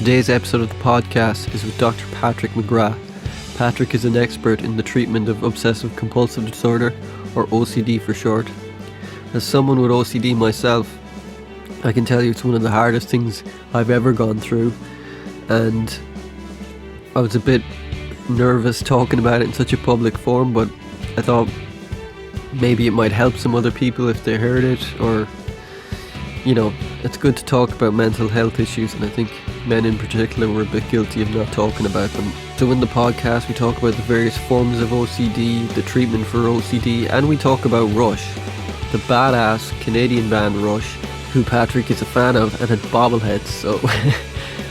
Today's episode of the podcast is with Dr. Patrick McGrath. Patrick is an expert in the treatment of obsessive compulsive disorder, or OCD for short. As someone with OCD myself, I can tell you it's one of the hardest things I've ever gone through, and I was a bit nervous talking about it in such a public forum, but I thought maybe it might help some other people if they heard it, or, you know, it's good to talk about mental health issues, and I think men in particular were a bit guilty of not talking about them. So in the podcast we talk about the various forms of OCD, the treatment for OCD, and we talk about Rush, the badass Canadian band Rush, who Patrick is a fan of and had bobbleheads, so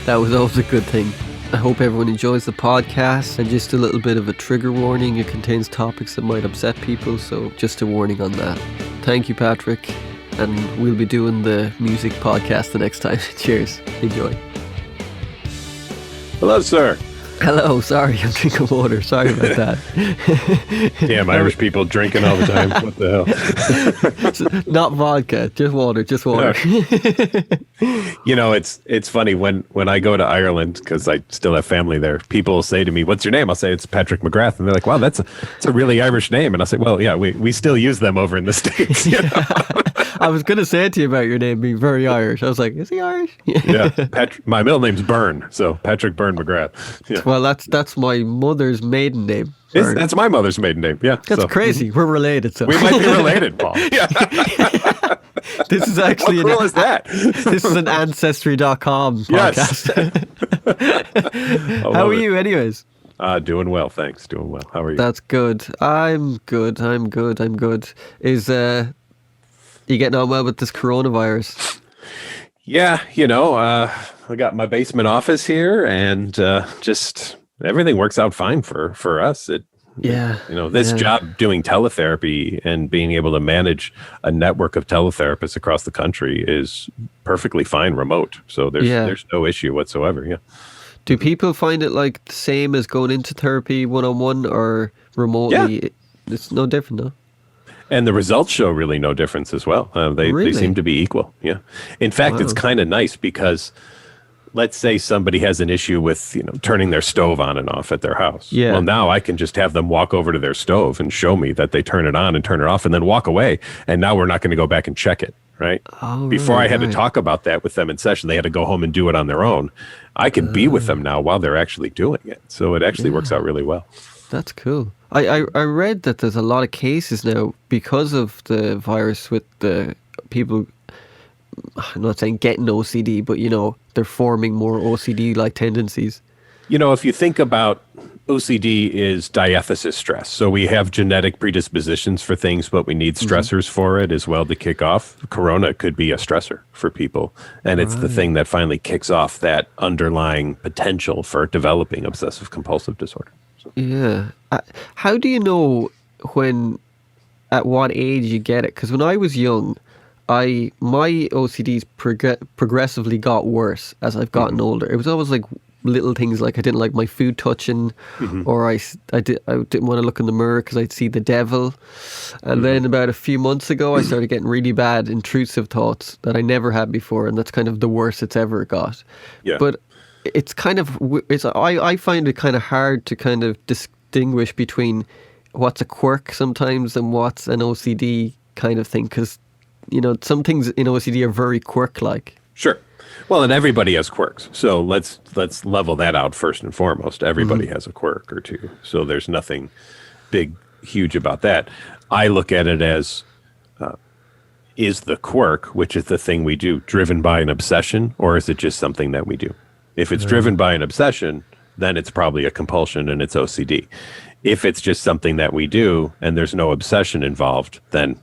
that was always a good thing. I hope everyone enjoys the podcast, and just a little bit of a trigger warning, it contains topics that might upset people, so just a warning on that. Thank you, Patrick, and we'll be doing the music podcast the next time. Cheers, enjoy. Hello, sir. Hello, sorry, I'm drinking water, sorry about that. Damn, Irish people drinking all the time. What the hell? Not vodka, just water. You know, it's funny when I go to Ireland, because I still have family there, people will say to me, "What's your name?" I'll say it's Patrick McGrath, and they're like, "Wow, that's a really Irish name." And I'll say, "Well, yeah, we still use them over in the States." You know? I was going to say to you about your name being very Irish. I was like, is he Irish? Yeah, my middle name's Byrne, so Patrick Byrne McGrath. Yeah. Well, that's my mother's maiden name. That's my mother's maiden name. Yeah, that's crazy. We're related, so we might be related, Paul. Yeah. This is actually what cool is that? This is an Ancestry.com podcast. Yes. How are you, anyways? Doing well, thanks. Doing well. How are you? That's good. I'm good. Is you getting on well with this coronavirus? Yeah, you know, I got my basement office here, and just everything works out fine for us. This job doing teletherapy and being able to manage a network of teletherapists across the country is perfectly fine remote. So there's no issue whatsoever. Yeah. Do people find it like the same as going into therapy one-on-one or remotely? Yeah. It's no different, no? And the results show really no difference as well. They seem to be equal. Yeah. In fact, It's kind of nice because let's say somebody has an issue with, turning their stove on and off at their house. Yeah. Well, now I can just have them walk over to their stove and show me that they turn it on and turn it off and then walk away. And now we're not going to go back and check it. Right. Oh, Before I had to talk about that with them in session, they had to go home and do it on their own. I can be with them now while they're actually doing it. So it actually works out really well. That's cool. I read that there's a lot of cases now because of the virus with the people, I'm not saying getting OCD, but, they're forming more OCD-like tendencies. If you think about OCD is diathesis stress. So we have genetic predispositions for things, but we need stressors for it as well to kick off. Corona could be a stressor for people. And it's the thing that finally kicks off that underlying potential for developing obsessive compulsive disorder. So. Yeah. How do you know at what age you get it? Because when I was young, my OCDs progressively got worse as I've gotten older. It was always like little things like I didn't like my food touching, or I didn't want to look in the mirror because I'd see the devil. And then about a few months ago, I started getting really bad intrusive thoughts that I never had before, and that's kind of the worst it's ever got. Yeah. But it's kind of I find it kind of hard to kind of distinguish between what's a quirk sometimes and what's an OCD kind of thing, because some things in OCD are very quirk-like. Sure. Well, and everybody has quirks. So let's level that out first and foremost. Everybody has a quirk or two. So there's nothing big, huge about that. I look at it as is the quirk, which is the thing we do, driven by an obsession, or is it just something that we do? If it's driven by an obsession, then it's probably a compulsion and it's OCD. If it's just something that we do and there's no obsession involved, then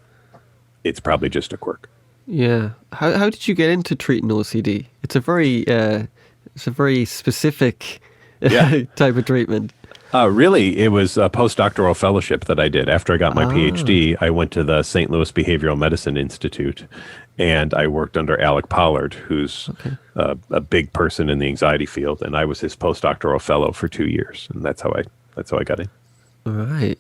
it's probably just a quirk. Yeah. How did you get into treating OCD? It's a very specific type of treatment. Really, it was a postdoctoral fellowship that I did. After I got my PhD, I went to the St. Louis Behavioral Medicine Institute, and I worked under Alec Pollard, who's a big person in the anxiety field, and I was his postdoctoral fellow for 2 years, and that's how I got in. Right.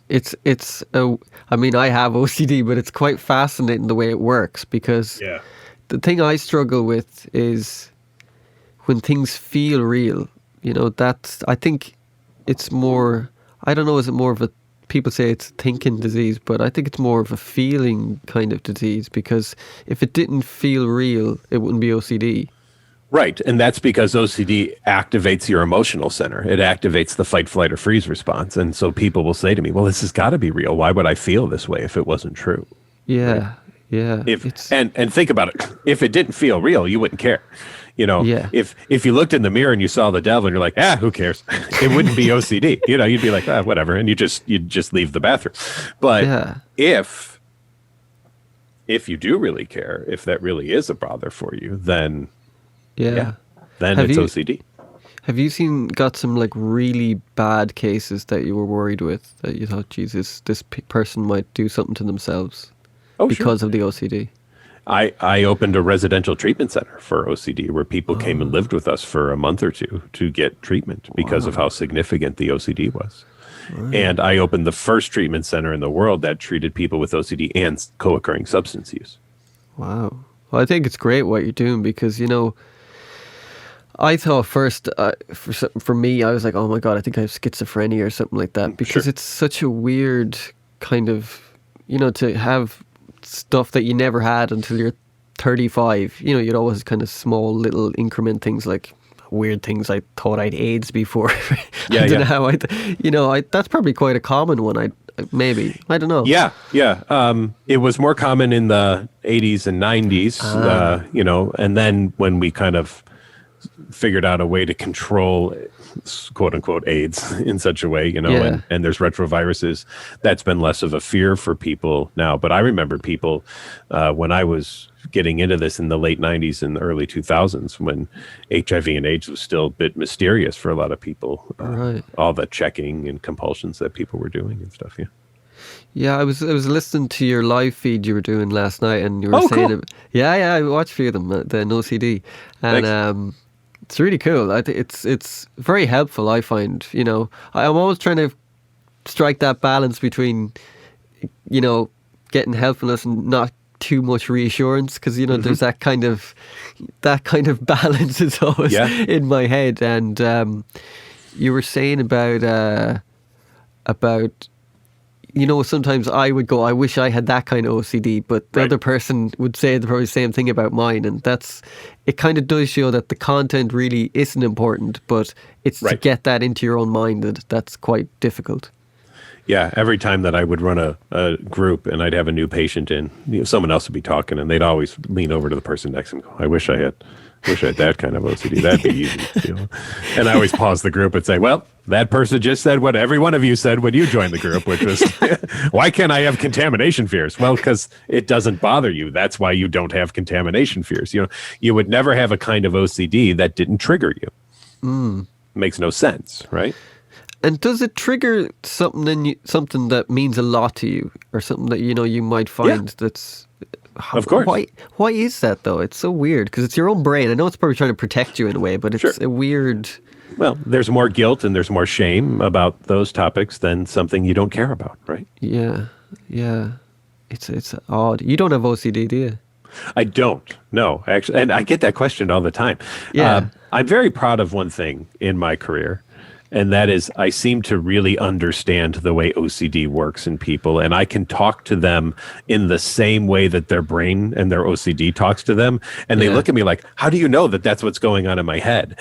I mean, I have OCD, but it's quite fascinating the way it works, because the thing I struggle with is when things feel real, I think it's more, I don't know, is it more of a, people say it's a thinking disease, but I think it's more of a feeling kind of disease, because if it didn't feel real, it wouldn't be OCD. Right. And that's because OCD activates your emotional center. It activates the fight, flight, or freeze response. And so people will say to me, well, this has got to be real. Why would I feel this way if it wasn't true? Yeah. Right? Yeah. And think about it. If it didn't feel real, you wouldn't care. If you looked in the mirror and you saw the devil and you're like, who cares? It wouldn't be OCD. You'd be like, whatever. And you'd just leave the bathroom. But if you do really care, if that really is a bother for you, then then it's OCD. Have you got some like really bad cases that you were worried with, that you thought, Jesus, this person might do something to themselves because of the OCD? I opened a residential treatment center for OCD where people came and lived with us for a month or two to get treatment because of how significant the OCD was. Right. And I opened the first treatment center in the world that treated people with OCD and co-occurring substance use. Wow. Well, I think it's great what you're doing, because, I thought first, for me, I was like, oh my God, I think I have schizophrenia or something like that, because it's such a weird kind of, to have stuff that you never had until you're 35. You'd always kind of small little increment things, like weird things. I thought I'd AIDS before. I don't know how that's probably quite a common one. I don't know. Yeah. It was more common in the 80s and 90s, and then when we kind of figured out a way to control quote unquote AIDS in such a way, and there's retroviruses, that's been less of a fear for people now. But I remember people when I was getting into this in the late 90s and the early 2000s, when HIV and AIDS was still a bit mysterious for a lot of people, all the checking and compulsions that people were doing and stuff. I was listening to your live feed you were doing last night, and you were saying, cool. I watched a few of them, the OCD, and it's really cool. I think it's very helpful. I find, I'm always trying to strike that balance between, getting helpfulness and not too much reassurance, because there's that kind of balance is always in my head. And you were saying about sometimes I would go, I wish I had that kind of OCD, but the other person would say the probably same thing about mine. And it kind of does show that the content really isn't important, but it's to get that into your own mind that's quite difficult. Yeah, every time that I would run a group and I'd have a new patient in, someone else would be talking, and they'd always lean over to the person next to them and go, I wish I had that kind of OCD. That'd be easy. And I always pause the group and say, well, that person just said what every one of you said when you joined the group, which was, why can't I have contamination fears? Well, because it doesn't bother you. That's why you don't have contamination fears. You would never have a kind of OCD that didn't trigger you. Makes no sense, right? And does it trigger something that means a lot to you, or something that you might find that's... Of course. Why is that, though? It's so weird, because it's your own brain. I know it's probably trying to protect you in a way, but it's a weird... Well, there's more guilt and there's more shame about those topics than something you don't care about, right? Yeah. It's odd. You don't have OCD, do you? I don't. No, actually. And I get that question all the time. Yeah. I'm very proud of one thing in my career. And that is, I seem to really understand the way OCD works in people, and I can talk to them in the same way that their brain and their OCD talks to them. And they look at me like, how do you know that that's what's going on in my head?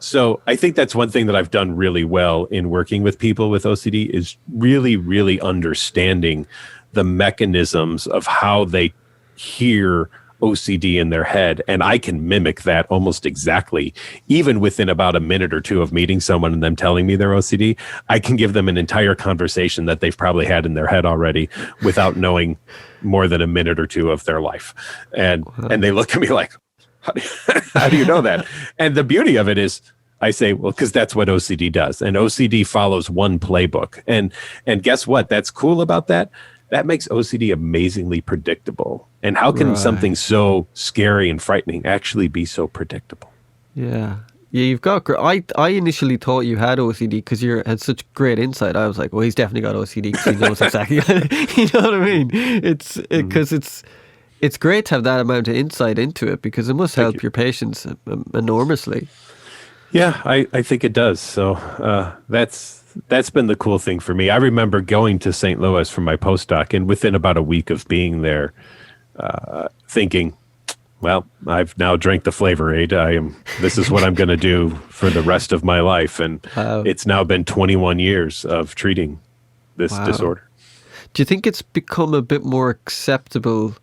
So I think that's one thing that I've done really well in working with people with OCD, is really, really understanding the mechanisms of how they hear OCD in their head, and I can mimic that almost exactly. Even within about a minute or two of meeting someone and them telling me they're OCD, I can give them an entire conversation that they've probably had in their head already without knowing more than a minute or two of their life. And they look at me like, how do you know that? And the beauty of it is, I say, well, because that's what OCD does. And OCD follows one playbook. And guess what? That's cool about that. That makes OCD amazingly predictable. And how can something so scary and frightening actually be so predictable? Yeah, you've got... I initially thought you had OCD because you had such great insight. I was like, well, he's definitely got OCD because he knows exactly... You know what I mean? It's because It's great to have that amount of insight into it because it must Thank help you. your patients enormously. Yeah, I think it does. So that's been the cool thing for me. I remember going to St. Louis for my postdoc, and within about a week of being there, thinking, well, I've now drank the Flavor Aid. This is what I'm going to do for the rest of my life. And Wow. it's now been 21 years of treating this Wow. disorder. Do you think it's become a bit more acceptable?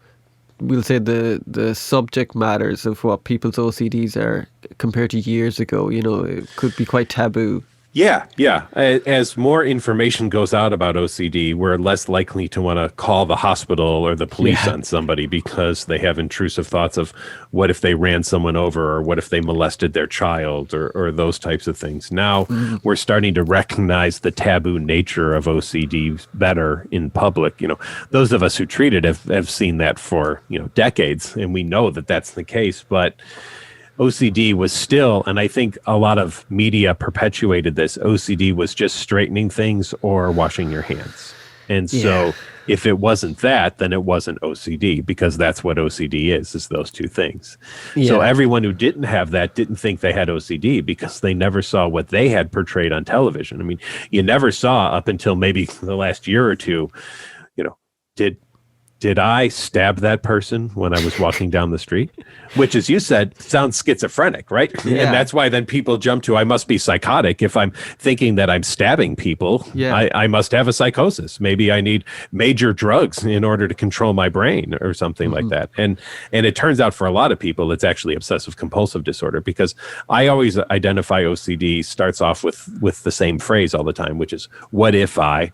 We'll say the subject matters of what people's OCDs are compared to years ago. You know, it could be quite taboo. Yeah, yeah. As more information goes out about OCD, we're less likely to want to call the hospital or the police Yeah. on somebody because they have intrusive thoughts of what if they ran someone over or what if they molested their child or those types of things. Now we're starting to recognize the taboo nature of OCD better in public. You know, those of us who treat it have seen that for, decades, and we know that that's the case, but OCD was still, and I think a lot of media perpetuated this, OCD was just straightening things or washing your hands. And Yeah. so if it wasn't that, then it wasn't OCD, because that's what OCD is those two things. So Yeah. everyone who didn't have that didn't think they had OCD because they never saw what they had portrayed on television. I mean, you never saw up until maybe the last year or two, did I stab that person when I was walking down the street? Which, as you said, sounds schizophrenic, right? Yeah. And that's why then people jump to, I must be psychotic. If I'm thinking that I'm stabbing people, Yeah. I must have a psychosis. Maybe I need major drugs in order to control my brain or something like that. And it turns out for a lot of people, it's actually obsessive compulsive disorder, because I always identify OCD starts off with the same phrase all the time, which is, what if I,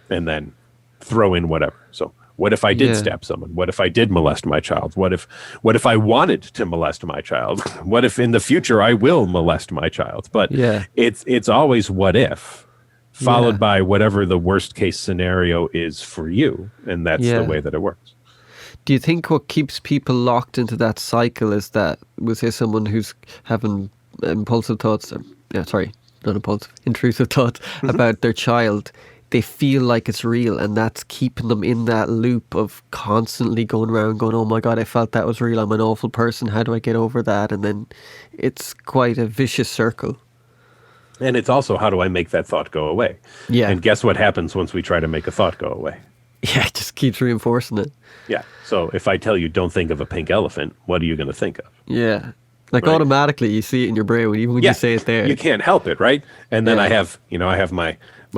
and then throw in whatever. So what if I did Yeah. stab someone? What if I did molest my child? What if I wanted to molest my child? What if in the future I will molest my child? But Yeah. it's always what if, followed Yeah. by whatever the worst case scenario is for you. And that's Yeah. the way that it works. Do you think what keeps people locked into that cycle is that, we'll say, someone who's having impulsive thoughts, not impulsive, intrusive thoughts about their child, they feel like it's real, and that's keeping them in that loop of constantly going around going, oh my God, I felt that was real. I'm an awful person. How do I get over that? And then it's quite a vicious circle. And it's also, how do I make that thought go away? Yeah. And guess what happens once we try to make a thought go away? Yeah, it just keeps reinforcing it. Yeah. So if I tell you, don't think of a pink elephant, what are you going to think of? Yeah. Like Right. automatically you see it in your brain even when you say it there. You can't help it, right? And then Yeah. I have my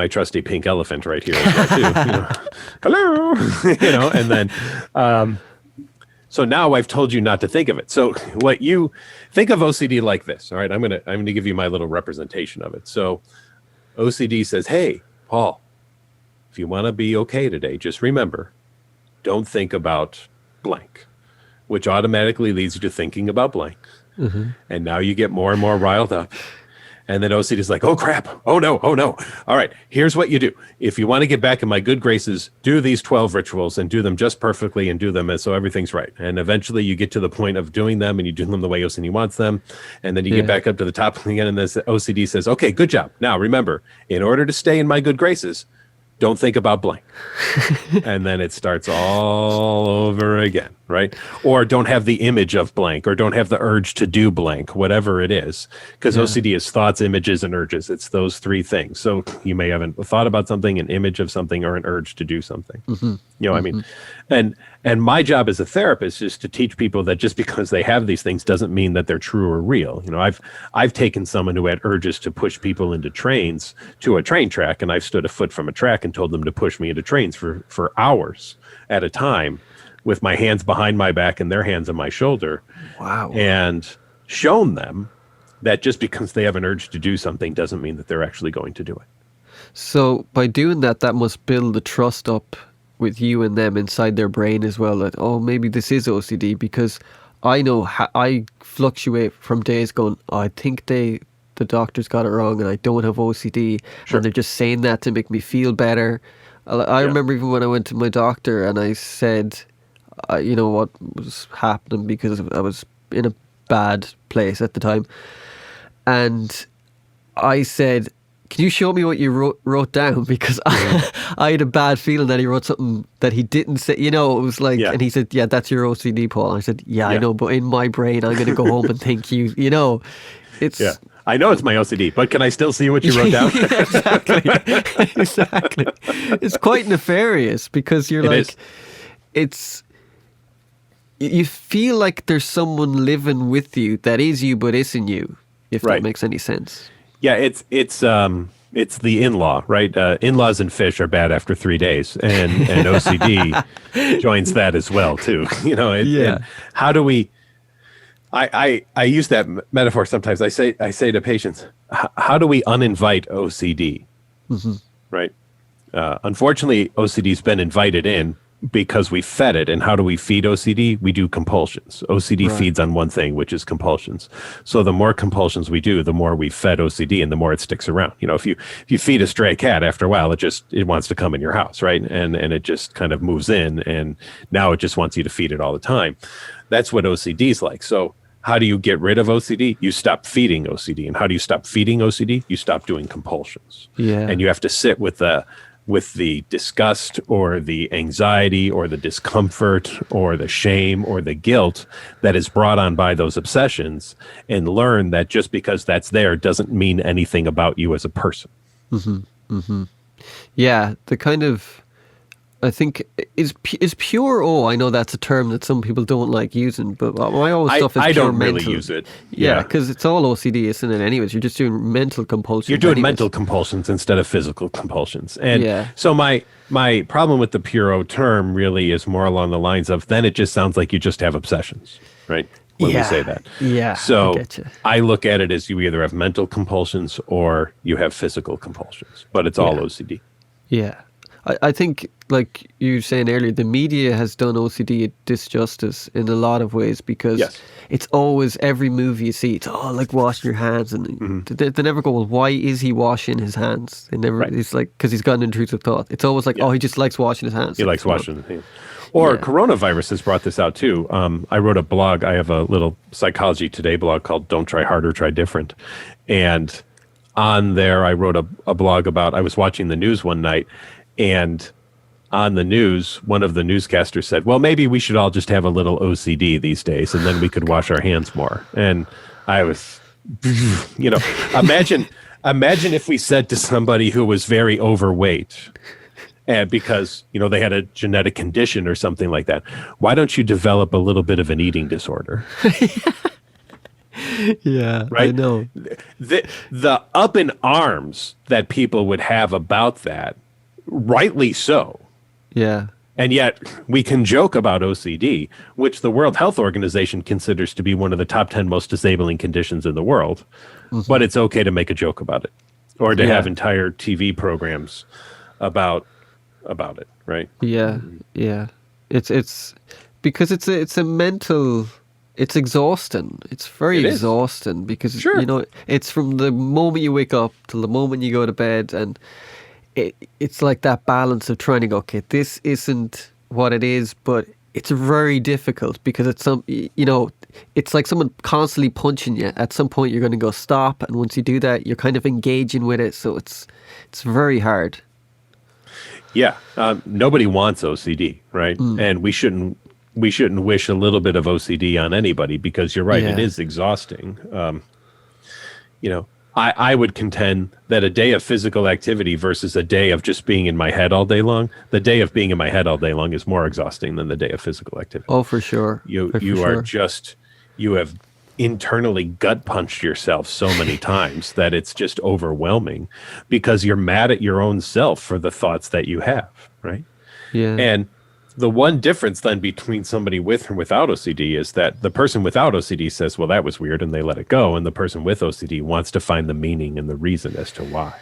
trusty pink elephant right here as well too. Hello, and then so now I've told you not to think of it. So what you think of OCD like this, all right? I'm gonna give you my little representation of it. So OCD says, hey, Paul, if you want to be okay today, just remember, don't think about blank, which automatically leads you to thinking about blank. And now you get more and more riled up. And then OCD is like, oh, crap. Oh, no. Oh, no. All right. Here's what you do. If you want to get back in my good graces, do these 12 rituals and do them just perfectly and do them so everything's right. And eventually you get to the point of doing them and you do them the way OCD wants them. And then you get back up to the top again. And this OCD says, okay, good job. Now, remember, in order to stay in my good graces, don't think about blank. And then it starts all over again, right? Or don't have the image of blank, or don't have the urge to do blank, whatever it is. Because OCD is thoughts, images, and urges. It's those three things. So you may have a thought about something, an image of something, or an urge to do something. You know what I mean? And my job as a therapist is to teach people that just because they have these things doesn't mean that they're true or real. I've taken someone who had urges to push people into trains to a train track, and I've stood a foot from a track and told them to push me into trains for hours at a time with my hands behind my back and their hands on my shoulder. Wow. And shown them that just because they have an urge to do something doesn't mean that they're actually going to do it. So by doing that must build the trust up with you and them inside their brain as well, that, oh, maybe this is OCD, because I know I fluctuate from days going, oh, I think the doctors got it wrong and I don't have OCD. Sure. And they're just saying that to make me feel better. I remember even when I went to my doctor and I said, what was happening, because I was in a bad place at the time. And I said, can you show me what you wrote down? Because I had a bad feeling that he wrote something that he didn't say. You know, it was like, and he said, yeah, that's your OCD, Paul. And I said, yeah, I know, but in my brain, I'm going to go home and think you know, it's... Yeah. I know it's my OCD, but can I still see what you wrote down? Exactly. Exactly. It's quite nefarious because you're you feel like there's someone living with you that is you but isn't you, if that makes any sense. Yeah, it's the in-law, right? In-laws and fish are bad after 3 days, and OCD joins that as well too. You know, and how do we? I use that metaphor sometimes. I say to patients, how do we uninvite OCD? Mm-hmm. Right. Unfortunately, OCD's been invited in because we fed it. And how do we feed OCD? We do compulsions. OCD feeds on one thing, which is compulsions. So the more compulsions we do, the more we fed OCD and the more it sticks around. You know, if you feed a stray cat, after a while, it wants to come in your house, right? And it just kind of moves in, and now it just wants you to feed it all the time. That's what OCD is like. So how do you get rid of OCD? You stop feeding OCD. And how do you stop feeding OCD? You stop doing compulsions. Yeah. And you have to sit with the disgust or the anxiety or the discomfort or the shame or the guilt that is brought on by those obsessions, and learn that just because that's there doesn't mean anything about you as a person. Mm-hmm. Mm-hmm. Yeah, the kind of, I think, is pure O. I know that's a term that some people don't like using, but my old stuff is I pure don't mental. really use it. Yeah, because it's all OCD, isn't it? Anyways, you're just doing mental compulsions. You're doing mental compulsions instead of physical compulsions. And so my problem with the pure O term really is more along the lines of, then it just sounds like you just have obsessions, right? When we say that. Yeah. So I look at it as you either have mental compulsions or you have physical compulsions, but it's all OCD. Yeah. I think, like you were saying earlier, the media has done OCD a disjustice in a lot of ways, because it's always, every movie you see, it's like washing your hands, and they never go, well, why is he washing his hands? They never. It's like, because he's got an intrusive thought. It's always like, he just likes washing his hands. He likes washing his hands. Or coronavirus has brought this out too. I wrote a blog. I have a little Psychology Today blog called "Don't Try Harder, Try Different," and on there I wrote a blog about, I was watching the news one night, and on the news, one of the newscasters said, well, maybe we should all just have a little OCD these days, and then we could wash our hands more. And I was, imagine if we said to somebody who was very overweight, and because, they had a genetic condition or something like that, why don't you develop a little bit of an eating disorder? Yeah, right? I know. The up in arms that people would have about that, rightly so. Yeah. And yet we can joke about OCD, which the World Health Organization considers to be one of the top 10 most disabling conditions in the world. Mm-hmm. But it's okay to make a joke about it, or to have entire TV programs about it, right? Yeah. Yeah. It's because it's a mental, it's exhausting. It's very exhausting because it's from the moment you wake up till the moment you go to bed, and it's like that balance of trying to go, okay, this isn't what it is, but it's very difficult because it's it's like someone constantly punching you. At some point you're going to go stop, and once you do that, you're kind of engaging with it, so it's very hard. Yeah, nobody wants OCD, right? And we shouldn't wish a little bit of OCD on anybody, because you're right, it is exhausting. I would contend that a day of physical activity versus a day of just being in my head all day long, the day of being in my head all day long is more exhausting than the day of physical activity. Oh, for sure. You have internally gut punched yourself so many times that it's just overwhelming, because you're mad at your own self for the thoughts that you have, right? Yeah. And the one difference then between somebody with or without OCD is that the person without OCD says, well, that was weird, and they let it go. And the person with OCD wants to find the meaning and the reason as to why.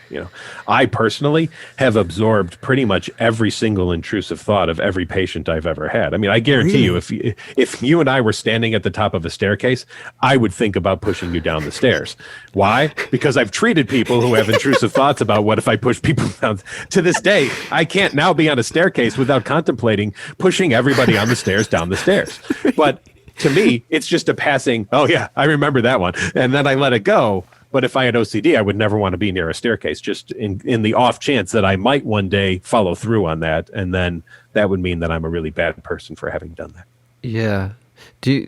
I personally have absorbed pretty much every single intrusive thought of every patient I've ever had. I mean, I guarantee you, if you and I were standing at the top of a staircase, I would think about pushing you down the stairs. Why? Because I've treated people who have intrusive thoughts about what if I push people down. To this day, I can't now be on a staircase without contemplating pushing everybody on the stairs down the stairs. But to me, it's just a passing, oh yeah, I remember that one. And then I let it go. But if I had OCD, I would never want to be near a staircase, just in the off chance that I might one day follow through on that. And then that would mean that I'm a really bad person for having done that. Yeah. Do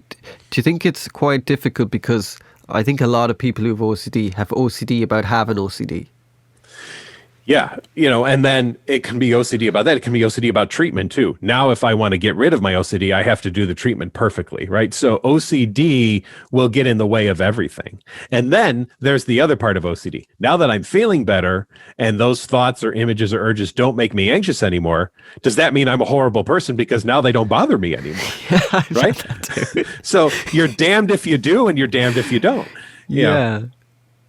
you think it's quite difficult, because I think a lot of people who have OCD about having OCD? Yeah, and then it can be OCD about that. It can be OCD about treatment too. Now, if I want to get rid of my OCD, I have to do the treatment perfectly, right? So OCD will get in the way of everything. And then there's the other part of OCD. Now that I'm feeling better and those thoughts or images or urges don't make me anxious anymore, does that mean I'm a horrible person because now they don't bother me anymore? Yeah, right? So you're damned if you do and you're damned if you don't. Yeah.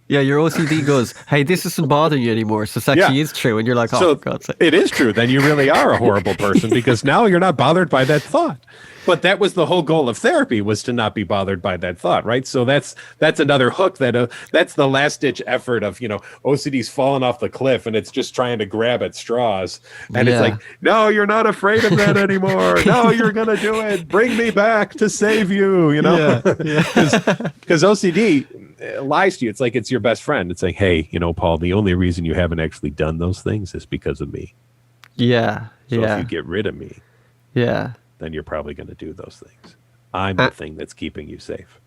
Yeah, your OCD goes, hey, this isn't bothering you anymore. So this actually is true. And you're like, oh, so for God's sake. It is true. Then you really are a horrible person, because now you're not bothered by that thought. But that was the whole goal of therapy, was to not be bothered by that thought, right? So that's another hook that's the last ditch effort of, OCD's fallen off the cliff and it's just trying to grab at straws. And it's like, no, you're not afraid of that anymore. No, you're going to do it. Bring me back to save you, Because OCD lies to you. It's like it's your best friend. It's like, hey, Paul, the only reason you haven't actually done those things is because of me. Yeah. So if you get rid of me, then you're probably going to do those things. I'm the thing that's keeping you safe.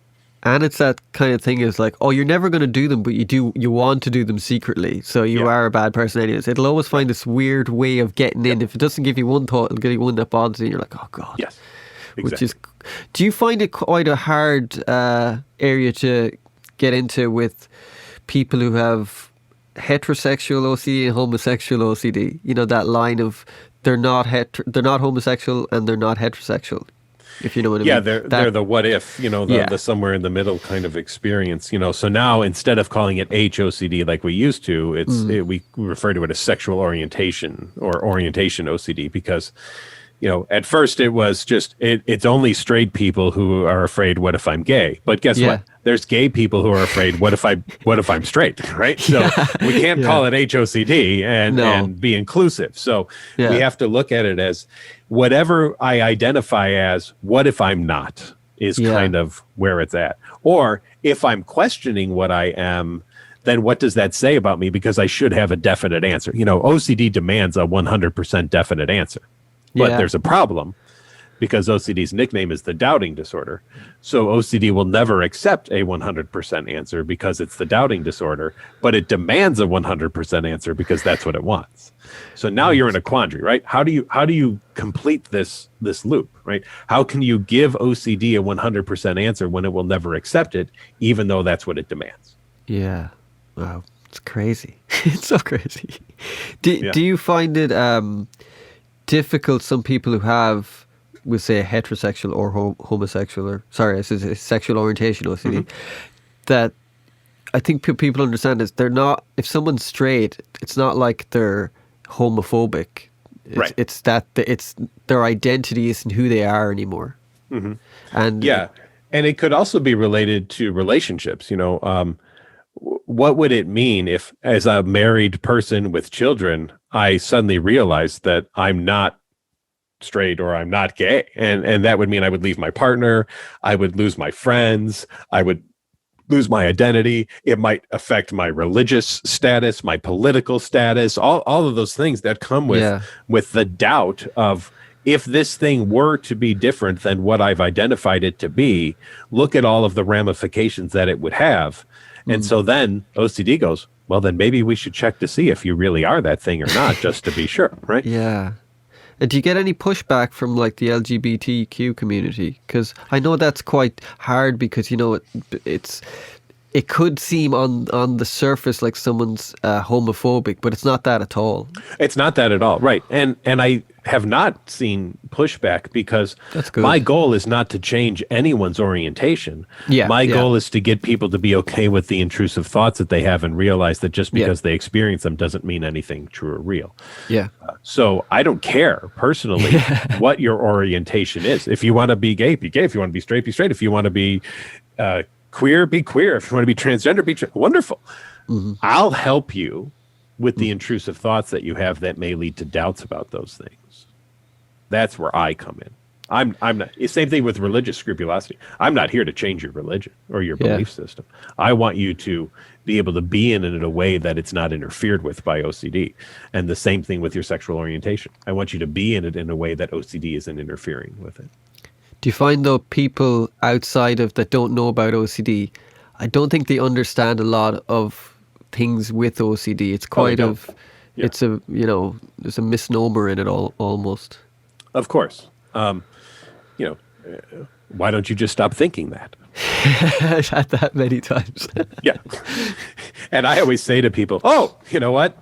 And it's that kind of thing is like, oh, you're never going to do them, but you want to do them secretly. So you are a bad person anyways. It'll always find this weird way of getting in. If it doesn't give you one thought, it'll give you one that bothers you. You're like, oh God. Yes. Exactly. Do you find it quite a hard area to get into with people who have heterosexual OCD and homosexual OCD? That line of they're not homosexual and they're not heterosexual, if you know what I mean. They're the what if, the somewhere in the middle kind of experience, So now instead of calling it HOCD like we used to, we refer to it as sexual orientation or orientation OCD, because at first it was just it's only straight people who are afraid, what if I'm gay? But guess what? There's gay people who are afraid, what if I'm straight, right? So we can't call it HOCD and be inclusive. So we have to look at it as whatever I identify as, what if I'm not, is kind of where it's at. Or if I'm questioning what I am, then what does that say about me? Because I should have a definite answer. OCD demands a 100% definite answer. But there's a problem, because OCD's nickname is the doubting disorder. So OCD will never accept a 100% answer because it's the doubting disorder, but it demands a 100% answer because that's what it wants. So now you're in a quandary, right? How do you complete this loop, right? How can you give OCD a 100% answer when it will never accept it, even though that's what it demands? Yeah. Wow. It's crazy. It's so crazy. Do you find it difficult, some people who have, we'll say, a heterosexual or homosexual, or I said sexual orientation OCD, that I think people understand is they're not, if someone's straight, it's not like they're homophobic. It's that it's their identity isn't who they are anymore. Mm-hmm. And it could also be related to relationships. What would it mean if, as a married person with children, I suddenly realized that I'm not straight or I'm not gay? And that would mean I would leave my partner, I would lose my friends, I would lose my identity. It might affect my religious status, my political status, all of those things that come with the doubt of, if this thing were to be different than what I've identified it to be, look at all of the ramifications that it would have. And so then OCD goes, well, then maybe we should check to see if you really are that thing or not, just to be sure, right? Yeah. And do you get any pushback from like the LGBTQ community? Because I know that's quite hard, because it could seem on the surface like someone's homophobic, but it's not that at all. It's not that at all, right? And I have not seen pushback, because my goal is not to change anyone's orientation. My goal is to get people to be okay with the intrusive thoughts that they have and realize that just because they experience them doesn't mean anything true or real. So I don't care personally what your orientation is. If you want to be gay, be gay. If you want to be straight, be straight. If you want to be queer, be queer. If you want to be transgender, be wonderful. I'll help you with the intrusive thoughts that you have that may lead to doubts about those things. That's where I come in. I'm not. Same thing with religious scrupulosity. I'm not here to change your religion or your Yeah. belief system. I want you to be able to be in it in a way that it's not interfered with by OCD. And the same thing with your sexual orientation. I want you to be in it in a way that OCD isn't interfering with it. Do you find though people outside of that don't know about OCD, I don't think they understand a lot of things with OCD. It's quite don't. Yeah. it's a, there's a misnomer in it almost. Of course. Why don't you just stop thinking that? I've had that many times. Yeah. And I always say to people, oh, you know what?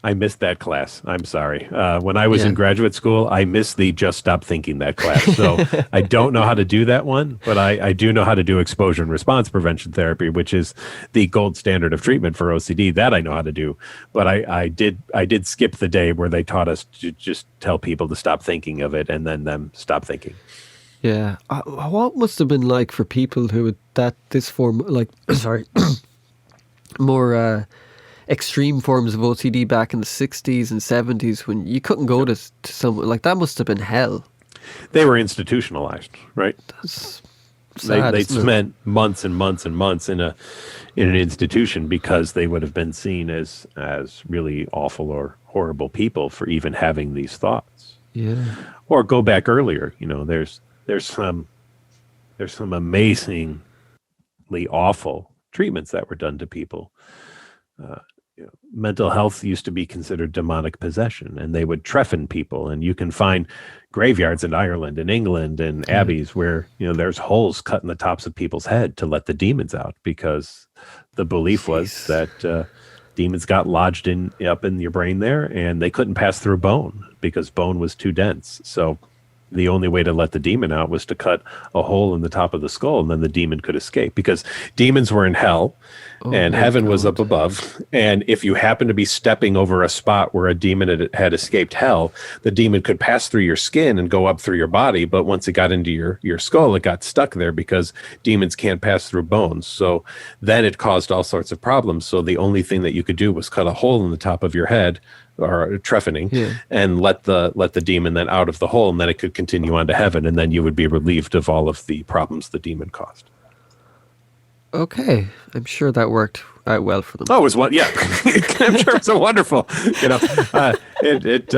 I missed that class. I'm sorry. When I was in graduate school, I missed the just stop thinking that class. So I don't know how to do that one, but I do know how to do exposure and response prevention therapy, which is the gold standard of treatment for OCD. That I know how to do. But I did skip the day where they taught us to just tell people to stop thinking of it and then them stop thinking. Yeah. What must have been like for people who had this form, like, sorry, more extreme forms of OCD back in the 60s and 70s when you couldn't go to someone, like that must have been hell. They were institutionalized, right? That's sad, they isn't it? spent months and months and months in an institution because they would have been seen as really awful or horrible people for even having these thoughts. Yeah. Or go back earlier, there's some amazingly awful treatments that were done to people. Mental health used to be considered demonic possession, and they would treffen people. And you can find graveyards in Ireland and England and abbeys where there's holes cut in the tops of people's head to let the demons out, because the belief was that demons got lodged up in your brain there, and they couldn't pass through bone because bone was too dense. So the only way to let the demon out was to cut a hole in the top of the skull, and then the demon could escape, because demons were in hell and heaven was up above. And if you happen to be stepping over a spot where a demon had escaped hell, the demon could pass through your skin and go up through your body. But once it got into your skull, it got stuck there because demons can't pass through bones. So then it caused all sorts of problems. So the only thing that you could do was cut a hole in the top of your head, or trephining, and let the demon then out of the hole, and then it could continue on to heaven, and then you would be relieved of all of the problems the demon caused. Okay, I'm sure that worked out well for them. Oh, it was one. Yeah, I'm sure it's a wonderful. It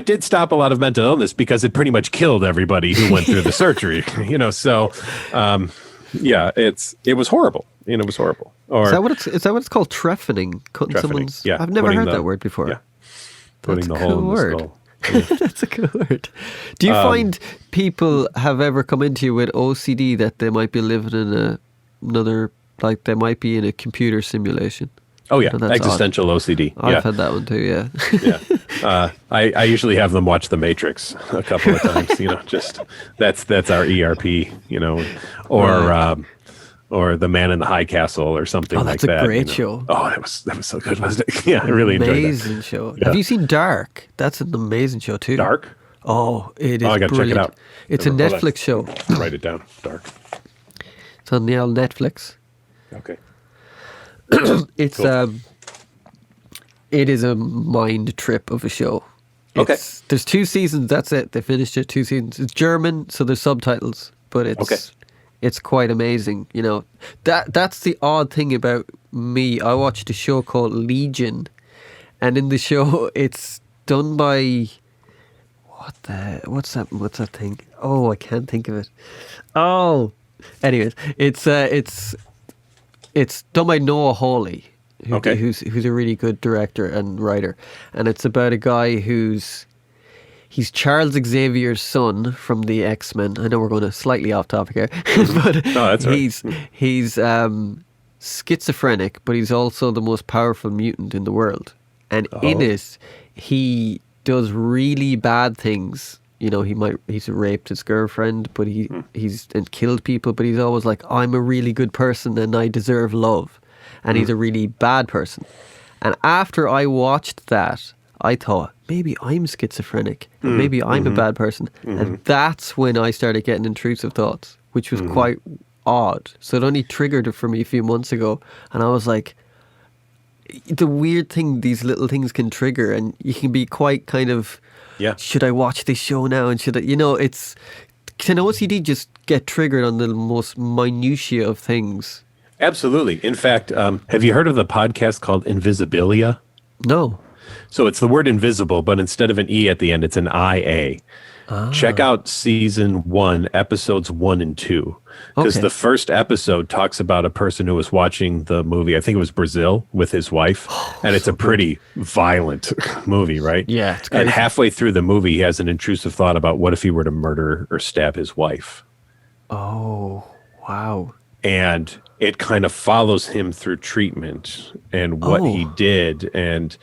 did stop a lot of mental illness because it pretty much killed everybody who went through the surgery. So, it was horrible. It was horrible. Or Is that what it's called? Trephining? Cutting Trephining, someone's. yeah, I've never putting heard that word before. Yeah, putting That's the a hole cool in word. the skull. That's a cool word. Do you find people have ever come into you with OCD that they might be living in another, like they might be in a computer simulation? Oh yeah, That's existential OCD. I've had that one too. Yeah. Yeah. I usually have them watch The Matrix a couple of times. Just that's our ERP. Or The Man in the High Castle or something like that. That's a great show. Oh, that was so good, wasn't it? Yeah, I really enjoyed that. Amazing show. Yeah. Have you seen Dark? That's an amazing show too. Dark? Oh, it is I gotta brilliant. check it out. It's a Netflix show. Write it down. Dark. It's on the old Netflix. Okay. It's Cool. it is a mind trip of a show. Okay. There's 2 seasons. That's it. They finished it. 2 seasons. It's German, so there's subtitles, but it's quite amazing. That's the odd thing about me. I watched a show called Legion, and in the show, it's done by what's that thing? Oh, I can't think of it. Oh, anyways, it's done by Noah Hawley, who's a really good director and writer, and it's about a guy he's Charles Xavier's son from the X-Men. I know we're going to slightly off topic here, but that's right. he's schizophrenic, but he's also the most powerful mutant in the world. And in it, he does really bad things. He's raped his girlfriend, but he's killed people. But he's always like, I'm a really good person and I deserve love. And he's a really bad person. And after I watched that, I thought, maybe I'm schizophrenic, or maybe I'm a bad person. And that's when I started getting intrusive thoughts, which was quite odd. So it only triggered it for me a few months ago. And I was like, the weird thing these little things can trigger, and you can be quite kind of Yeah. should I watch this show now? And should I, can OCD just get triggered on the most minutiae of things? Absolutely. In fact, have you heard of the podcast called Invisibilia? No. So it's the word invisible, but instead of an E at the end, it's an IA. Check out season 1, episodes 1 and 2. Because Okay. the first episode talks about a person who was watching the movie, I think it was Brazil, with his wife. And it's a pretty violent movie, right? Yeah, it's And crazy. halfway through the movie, he has an intrusive thought about what if he were to murder or stab his wife. Oh, wow. And it kind of follows him through treatment and what he did and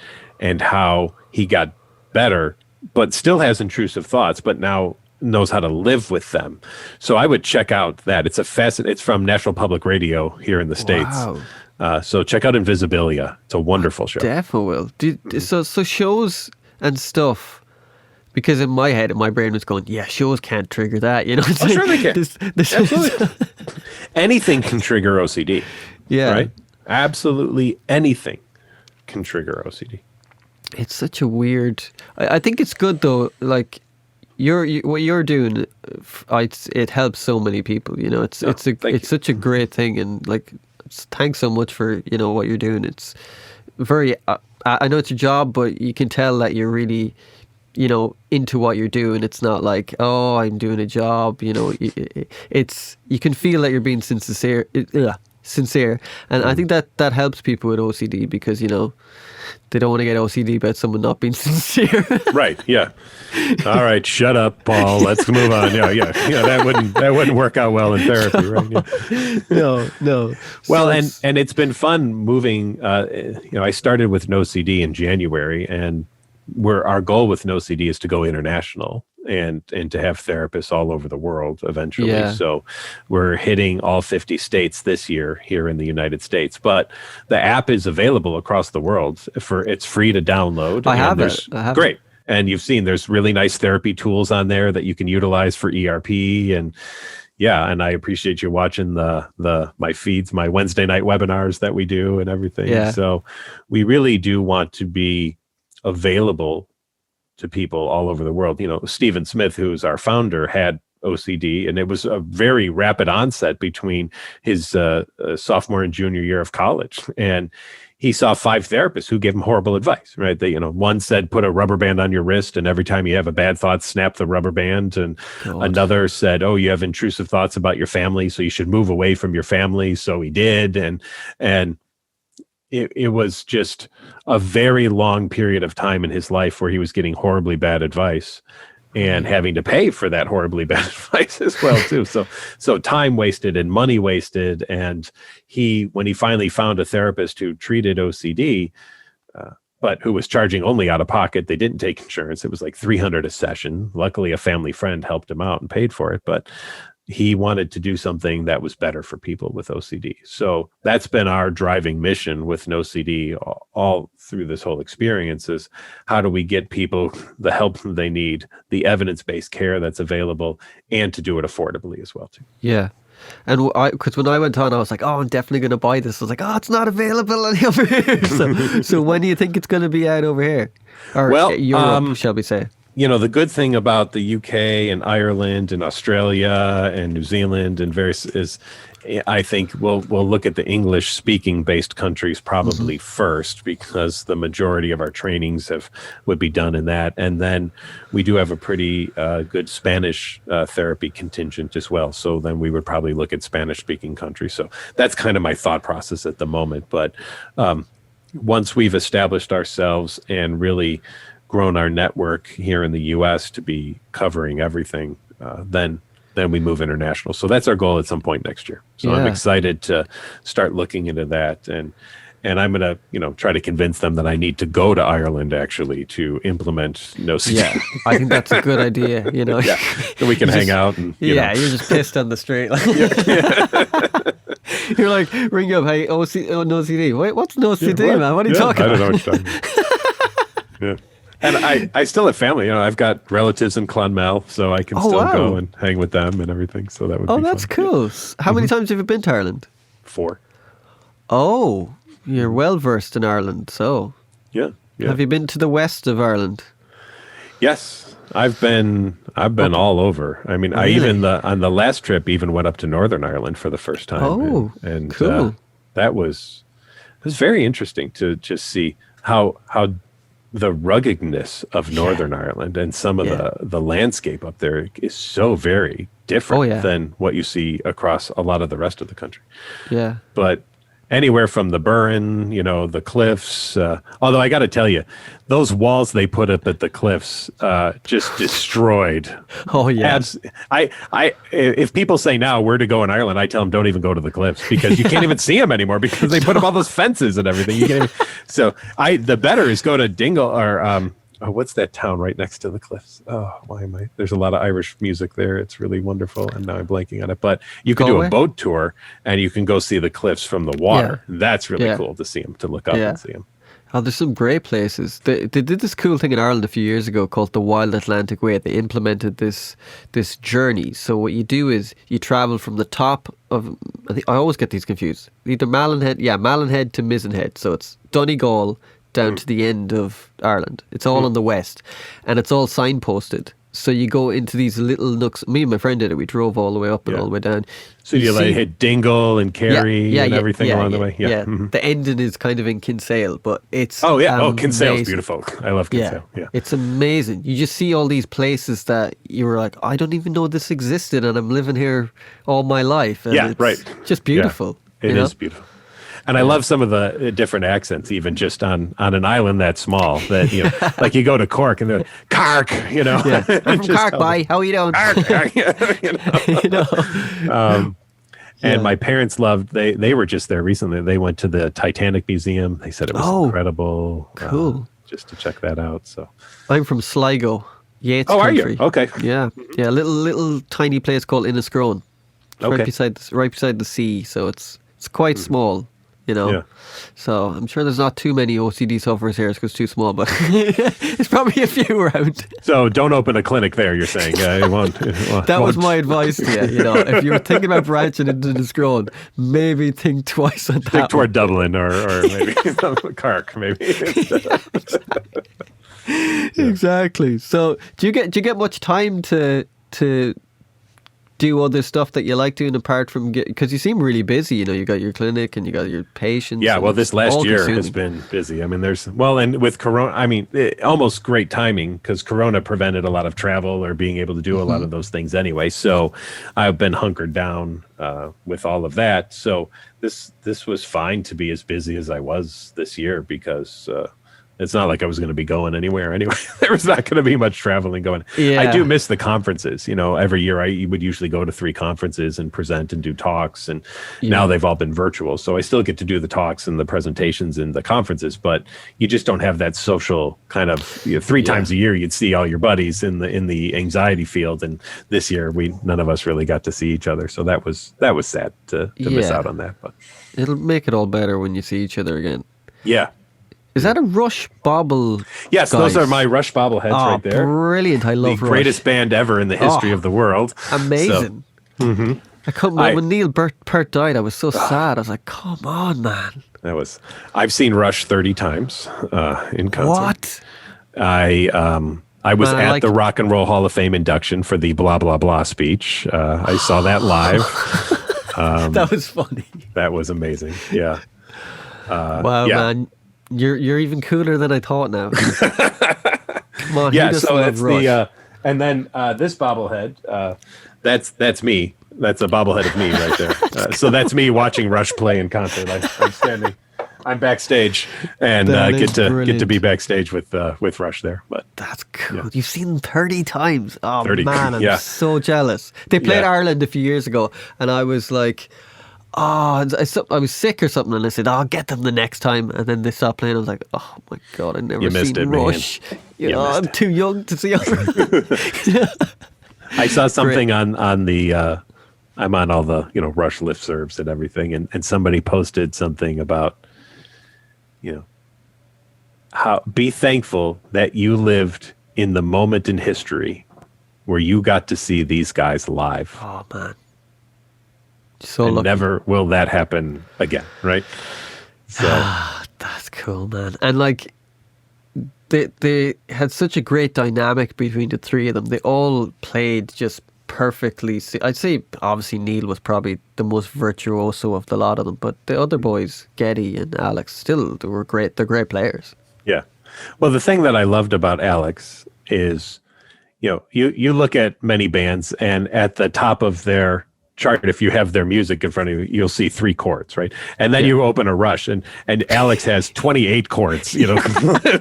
how he got better, but still has intrusive thoughts, but now knows how to live with them. So I would check out that. It's it's from National Public Radio here in the States. Wow. So check out Invisibilia. It's a wonderful show. Definitely will. So shows and stuff. Because in my head, in my brain was going, yeah, shows can't trigger that. It's Oh, sure they can. This Absolutely. Anything can trigger OCD. Yeah. Right? Absolutely anything can trigger OCD. It's such a weird. I think it's good though. Like what you're doing, it helps so many people. It's thank you. such a great thing, and like, thanks so much for what you're doing. It's very. I know it's a job, but you can tell that you're really, into what you're doing. It's not like, oh, I'm doing a job. It's you can feel that you're being sincere. Sincere, and I think that helps people with OCD because they don't want to get OCD about someone not being sincere. Right. Yeah. All right. Shut up, Paul. Let's move on. Yeah. That wouldn't work out well in therapy, right? Yeah. No. Well, So and it's been fun moving. I started with No CD in January, and our goal with No CD is to go international and to have therapists all over the world eventually. Yeah. So we're hitting all 50 states this year here in the United States. But the app is available across the world. It's free to download. I have it. Great. And you've seen there's really nice therapy tools on there that you can utilize for ERP and I appreciate you watching my feeds, my Wednesday night webinars that we do and everything. Yeah. So we really do want to be available to people all over the world. Stephen Smith, who's our founder, had OCD, and it was a very rapid onset between his sophomore and junior year of college. And he saw 5 therapists who gave him horrible advice, right? One said, put a rubber band on your wrist, and every time you have a bad thought, snap the rubber band. And another said, oh, you have intrusive thoughts about your family, so you should move away from your family. So he did. And it was just a very long period of time in his life where he was getting horribly bad advice and having to pay for that horribly bad advice as well too. So time wasted and money wasted. And when he finally found a therapist who treated OCD, but who was charging only out of pocket, they didn't take insurance. It was like $300 a session. Luckily, a family friend helped him out and paid for it. But he wanted to do something that was better for people with OCD. So that's been our driving mission with No CD all through this whole experience is how do we get people the help they need, the evidence-based care that's available, and to do it affordably as well too. Yeah. And because when I went on, I was like, oh, I'm definitely going to buy this. I was like, oh, it's not available over here. So when do you think it's going to be out over here? Or Europe, shall we say? The good thing about the UK and Ireland and Australia and New Zealand and various is, I think we'll look at the English speaking based countries probably first because the majority of our trainings would be done in that, and then we do have a pretty good Spanish therapy contingent as well. So then we would probably look at Spanish speaking countries. So that's kind of my thought process at the moment. But once we've established ourselves and really grown our network here in the U.S. to be covering everything, then we move international. So that's our goal at some point next year. So I'm excited to start looking into that, and I'm going to try to convince them that I need to go to Ireland actually to implement No CD. Yeah, I think that's a good idea. Yeah, so we can hang out and you're just pissed on the street. You're like, ring up, hey, No CD. Wait, what's No CD, man? What are you talking about? I don't know what you're talking about. Yeah. And I still have family. I've got relatives in Clonmel, so I can still go and hang with them and everything. So that would be fun. Oh, that's cool. How many times have you been to Ireland? 4. Oh, you're well versed in Ireland. So yeah. have you been to the west of Ireland? Yes. I've been all over. I mean, I Really? even on the last trip even went up to Northern Ireland for the first time. Oh, and cool. That was very interesting to just see how the ruggedness of Northern Ireland and some of Yeah. the landscape up there is so very different Oh, yeah. than what you see across a lot of the rest of the country. Yeah. But anywhere from the Burren, the cliffs. Although I got to tell you, those walls they put up at the cliffs just destroyed. Oh, yeah. If people say now where to go in Ireland, I tell them don't even go to the cliffs because you can't even see them anymore because they put up all those fences and everything. You can't even, so the better is go to Dingle or what's that town right next to the cliffs? Oh, why am I? There's a lot of Irish music there. It's really wonderful, and now I'm blanking on it. But you can do Galway? a boat tour, and you can go see the cliffs from the water. That's really cool to see them, to look up and see them. Oh, there's some great places. They did this cool thing in Ireland a few years ago called the Wild Atlantic Way. They implemented this journey. So what you do is you travel from the top of, I always get these confused, either Mallinhead to Mizenhead. So it's Donegal down to the end of Ireland. It's all on the west, and it's all signposted. So you go into these little nooks. Me and my friend did it. We drove all the way up and all the way down. So you like hit Dingle and Kerry and everything along the way. Yeah. The ending is kind of in Kinsale, but it's Kinsale's beautiful. I love Kinsale. Yeah. It's amazing. You just see all these places that you were like, I don't even know this existed, and I'm living here all my life. And it's just beautiful. Yeah, it is beautiful. And I love some of the different accents, even just on an island that small. That like you go to Cork and they're like, Cork, Yeah. I'm from Cork, bye. How are you doing? Cork, And my parents loved. They were just there recently. They went to the Titanic Museum. They said it was incredible. Cool. Just to check that out. So I'm from Sligo, Yates country. Are you? Okay. Yeah, yeah. Little tiny place called Inniscrone. Okay. Right beside the sea. So it's quite small. Yeah. So I'm sure there's not too many OCD sufferers here because it's too small, but there's probably a few around. So don't open a clinic there, you're saying? It won't. That was my advice to you. If you're thinking about branching into the scroll, maybe think twice on that. Stick toward Dublin or maybe Cork, maybe. Exactly. So do you get much time to do other stuff that you like doing apart from because you seem really busy, you got your clinic and you got your patients. Yeah, well, this last year has been busy. I mean, and with Corona, I mean, almost great timing because Corona prevented a lot of travel or being able to do a lot of those things anyway. So I've been hunkered down with all of that. So this was fine to be as busy as I was this year because it's not like I was going to be going anywhere anyway. There was not going to be much traveling going. Yeah. I do miss the conferences. Every year I would usually go to 3 conferences and present and do talks. And now they've all been virtual. So I still get to do the talks and the presentations and the conferences, but you just don't have that social kind of 3 times a year. You'd see all your buddies in the anxiety field. And this year none of us really got to see each other. So that was sad to miss out on that. But it'll make it all better when you see each other again. Yeah. Is that a Rush Bobble? Yes, guys? Those are my Rush bobbleheads right there. Brilliant. I love the Rush. greatest band ever in the history of the world. Amazing. So, I couldn't. When Neil Peart died, I was so sad. I was like, "Come on, man!" I've seen Rush 30 times in concert. What? I was at the Rock and Roll Hall of Fame induction for the blah blah blah speech. I saw that live. That was funny. That was amazing. Yeah. Wow, man. You're even cooler than I thought now. Come on, so that's Rush? And then this bobblehead, that's me. That's a bobblehead of me right there. So that's me watching Rush play in concert. I'm standing, I'm backstage, and get to be backstage with Rush there. But that's cool. You've seen them 30 times. Oh 30, man, I'm so jealous. They played Ireland a few years ago, and I was like, I was sick or something, and I said, I'll get them the next time. And then they stopped playing. I was like, oh my God, I never seen Rush. I'm too young to see them. I saw something on the, I'm on all the, Rush listservs and everything. And somebody posted something about, how be thankful that you lived in the moment in history where you got to see these guys live. Oh man. So and never will that happen again, right? So that's cool, man. And like they had such a great dynamic between the three of them. They all played just perfectly. I'd say obviously Neil was probably the most virtuoso of the lot of them, but the other boys, Geddy and Alex, still they were great. They're great players. Yeah. Well, the thing that I loved about Alex is, you look at many bands, and at the top of their chart, if you have their music in front of you, you'll see 3 chords, right? And then you open a Rush, and Alex has 28 chords,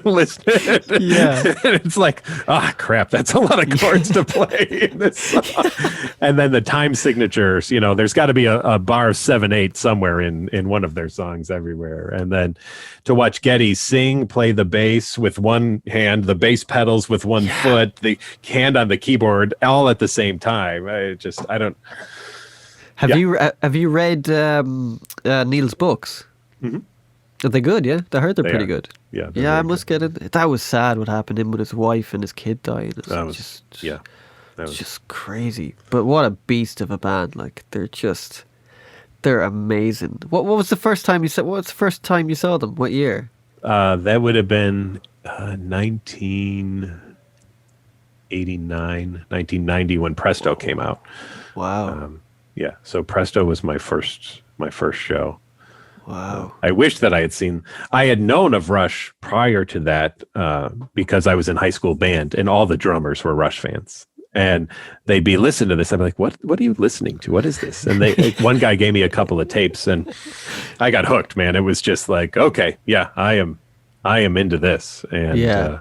listed. Yeah. And it's like, crap, that's a lot of chords to play in this song. And then the time signatures, there's got to be a bar of 7/8 somewhere in one of their songs everywhere. And then to watch Geddy sing, play the bass with one hand, the bass pedals with one foot, the hand on the keyboard, all at the same time. I don't. Have you read Neil's books? Mm-hmm. Are they good? Yeah, I heard they're pretty good. Yeah, I must get it. That was sad what happened to him with his wife and his kid dying. That was just crazy. But what a beast of a band! Like they're amazing. What was the first time you saw? What was the first time you saw them? What year? That would have been 1989, 1990 when Presto came out. Wow. Yeah, so Presto was my first show. Wow. I wish that I had known of Rush prior to that because I was in high school band and all the drummers were Rush fans. And they'd be listening to this. I'd be like, what are you listening to? What is this? And one guy gave me a couple of tapes and I got hooked, man. It was just like, okay, yeah, I am into this. And yeah.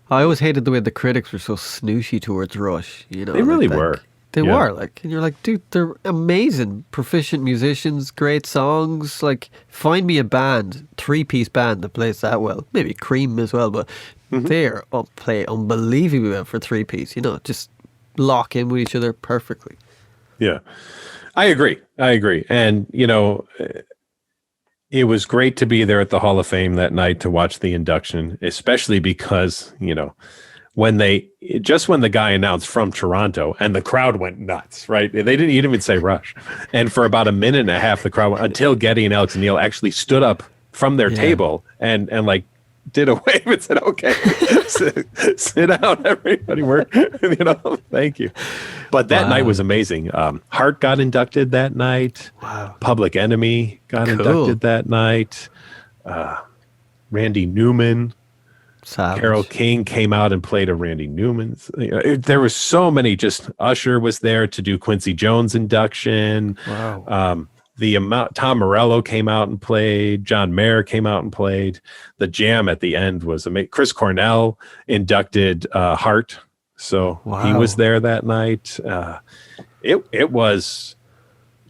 I always hated the way the critics were so snooshy towards Rush. They really were. They were and you're like, dude, they're amazing, proficient musicians, great songs. Like, find me a band, 3-piece band that plays that well. Maybe Cream as well, but they're play unbelievably well for 3-piece. Just lock in with each other perfectly. Yeah, I agree. And it was great to be there at the Hall of Fame that night to watch the induction, especially because when the guy announced from Toronto and the crowd went nuts, right? He didn't even say Rush. And for about a minute and a half, the crowd went, until Geddy and Alex and Neil actually stood up from their table and like did a wave and said, okay, sit down, everybody. Thank you. But that night was amazing. Heart got inducted that night. Wow. Public Enemy got inducted that night. Randy Newman. Savage. Carole King came out and played a Randy Newman's. There was so many. Just Usher was there to do Quincy Jones induction. Wow. Tom Morello came out and played. John Mayer came out and played. The jam at the end was amazing. Chris Cornell inducted Heart, so he was there that night. It was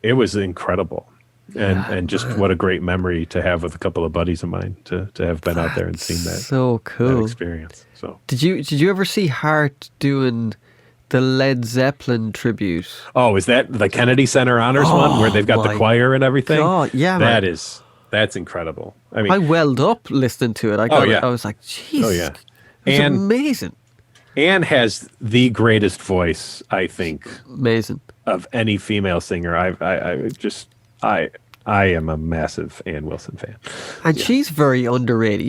incredible. And just what a great memory to have with a couple of buddies of mine to have been out there and seen that. So cool. That experience. So did you ever see Hart doing the Led Zeppelin tribute? Oh, is that the Kennedy Center Honors one where they've got the choir and everything? God, yeah, man. That's incredible. I mean, I welled up listening to it. I was like, jeez. Oh yeah. It was amazing. Anne has the greatest voice, I think. Amazing. Of any female singer. I am a massive Ann Wilson fan. And she's very underrated.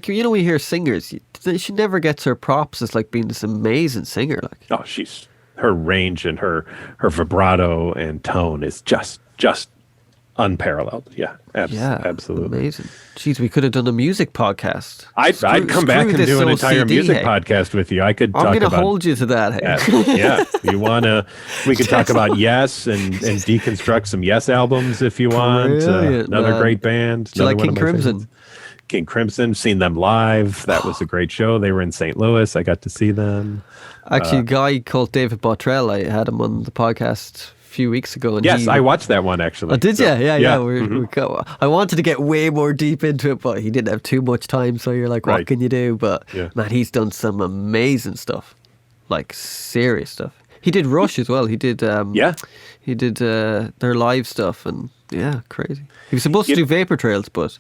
We hear singers, she never gets her props as like being this amazing singer. Like, oh, her range and her vibrato and tone is just unparalleled. Yeah, absolutely. Amazing. Jeez, we could have done a music podcast. I'd come back and do an entire music podcast with you. I'm going to hold you to that. Yeah. You want to, we could talk about Yes and deconstruct some Yes albums if you want. Another great band. Do you like King Crimson? King Crimson, seen them live. That was a great show. They were in St. Louis. I got to see them. Actually, a guy called David Bottrell, I had him on the podcast few weeks ago. And yes, I watched that one actually. Oh, did you? Yeah. I wanted to get way more deep into it, but he didn't have too much time. So you're like, what can you do? But man, he's done some amazing stuff, like serious stuff. He did Rush as well. He did. He did their live stuff, and crazy. He was supposed to do Vapor Trails, but